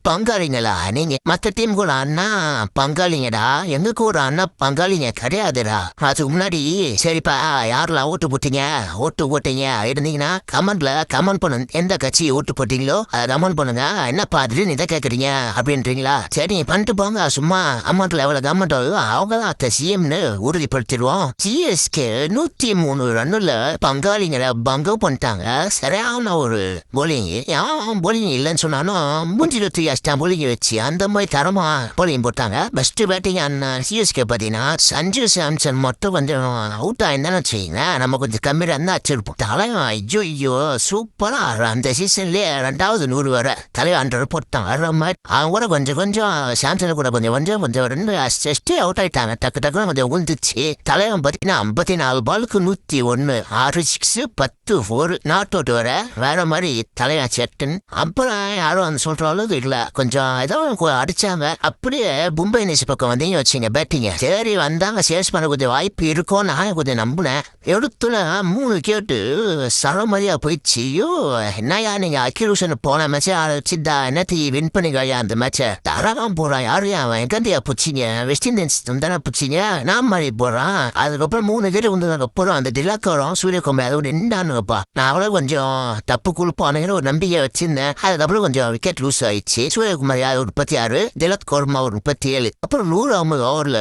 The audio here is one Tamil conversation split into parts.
பங்காளிங்களா நீங்க? மத்த டீம் கூட அண்ணா பங்காளிங்கடா, எங்களுக்கு ஒரு அண்ணா பங்காளிங்க கிடையாதுடா. அதுக்கு முன்னாடி சரிப்பா, யாரெல்லாம் ஓட்டு போட்டீங்க, ஓட்டு போட்டீங்க இருந்தீங்கன்னா கமெண்ட் பண்ணுங்க. எந்த கட்சி ஓட்டு போட்டீங்களோ அதை கமெண்ட் பண்ணுங்க. என்னப்பா திடீர்னு இதை கேட்குறீங்க அப்படின்றீங்களா? சரி பண்ணிட்டு போங்க. சும்மா அமௌண்ட்ல எவ்வளவு கமெண்ட் அவங்க தான் அத்த சிஎம்னு உறுதிப்படுத்திடுவோம். சிஎஸ்கே 103 ரன்னுல பங்காளிங்களை பங்கம் பண்ணிட்டாங்க. சரியான ஒரு போலிங். போலிங் இல்லைன்னு சொன்னாலும் மூஞ்சில தூயாச்சிட்டான் போலிங் வச்சு. அந்த மாதிரி தரமா போலிங் போட்டாங்க. பெஸ்ட் பேட்டிங் சிஎஸ்கே பார்த்தீங்கன்னா சஞ்சு சாம்சன் மட்டும் கொஞ்சம் அவுட் ஆயிருந்தான்னு வச்சுக்கீங்க, நம்ம கொஞ்சம் கம்மியாக இருந்தா வச்சிருப்போம். தலைவன் ஐயோ சூப்பரா அந்த சீசன்லயே 2வது 100 வர தலைவன் 100 போட்டான். வர்ற மாதிரி அவங்க கூட கொஞ்சம் சாம்சன் கூட கொஞ்சம் 2 அவுட் ஆயிட்டாங்க. டக்கு டக்குன்னு கொஞ்சம் உழுந்துச்சு. தலைவன் பார்த்தீங்கன்னா 54 பாலுக்கு 101, 6 6 10 4 நாட் அவுட் வர வேற மாதிரி தலைவன் செட்டுன்னு. அப்புறம் யாரும் அந்த சொல்ற அளவுக்கு இல்ல, கொஞ்சம் ஏதோ அடிச்சாங்க. அப்படியே மும்பை இந்தியன்ஸ் பக்கம் வந்தீங்க வச்சுங்க பேட்டிங்க. சரி வந்தாங்க, சேஸ் பண்ண கொஞ்சம் வாய்ப்பு இருக்கும் நான் கொஞ்சம் நம்பினேன். எடுத்துல 3 கேட்டு சரமரியா போயிடுச்சு. ஐயோ என்னையா நீங்க அக்யூஷன் போன மேட்சை சித்தா என்னத்தி வின் பண்ணிக்கயா? அந்த மேட்சை தரலாம் போறான். யாரு அவன் எங்கந்தியா பிடிச்சிங்க? வெஸ்ட் இண்டீஸ் தானே பிடிச்சிங்க, நான் மாதிரி போறான். அதுக்கப்புறம் 3 கேட்டு வந்ததுக்கு அப்புறம் அந்த டிலாக்கரும் சூரியகுமார் அதோட நின்றானுங்கப்பா. நான் அவ்வளவு கொஞ்சம் தப்பு குழுப்பானுங்கிற ஒரு நம்பிக்கை வச்சிருந்தேன். அதுக்கப்புறம் கொஞ்சம் விக்கெட் லூஸ் ஆயிடுச்சு. சூரியகுமார் 36, திலக் கோர்மா ஒரு 37. அப்புறம் 150 ஓவர்ல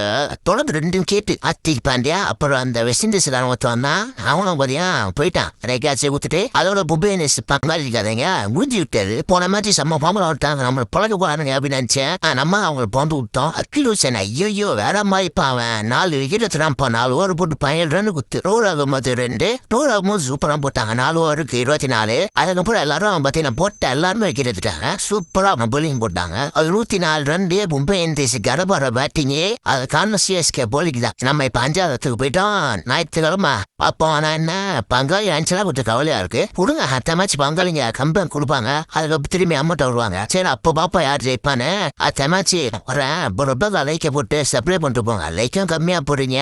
தொடர்ந்து 2 கேட்டு ஹார்திக் பாண்டியா. அப்புறம் அந்த வெஸ்ட் இண்டீஸ் வந்தான், அவனும் பாத்தியா போயிட்டான். ரெக்காச்சு ஊத்துட்டு அதோட மும்பை இந்தியன்ஸ் பங்காளிக்காதீங்க முடிஞ்சு விட்டாரு. போன மாதிரி செம்ம பாம்பு விட்டாங்க. நம்ம பழக போறானுங்க அப்படின்னு நினைச்சேன். நம்ம அவங்களை பாம்பு விட்டோம். அக்கிலூசன் ஐயோ வேற மாதிரி அவன் 4 விக்கெட் எடுத்துறான்ப்பா. 4 ஓவர் போட்டு 17 ரன் குத்து. ரோல் ஆகும்போது 2 ரோல் ஆகும்போது சூப்பரா போட்டாங்க. 4 ஓவருக்கு 24. அதுக்கப்புறம் எல்லாரும் பார்த்தீங்கன்னா போட்ட எல்லாருமே விக்கெட் எடுத்துட்டாங்க. சூப்பரா போலிங் போட்டாங்க. அது 104 ரன் மும்பை இந்தியன்ஸ் கடப்பார பேட்டிங்கே. அது காரணம் சிஎஸ்கே போலிங் தான். நம்ம இப்ப 5ஆவதுக்கு போயிட்டோம். ஞாயிற்றுக்கிழமை அப்போ ஆனா என்ன பங்காளி அஞ்சலா கொஞ்சம் கவலையா இருக்கு. கொடுங்க அடுத்த மேட்ச் பங்காளிங்க கம்பேக் கொடுப்பாங்க. அதுக்கப்புறம் திரும்பி அமௌண்ட் வருவாங்க. சரி அப்போ பாப்பா யார் ஜெயிப்பான்னு. அடுத்த மேட்ச் வரேன். லைக்கை போட்டு சப்ளை பண்ணிட்டு போங்க. லைக்கும் கம்மியா போடுறீங்க.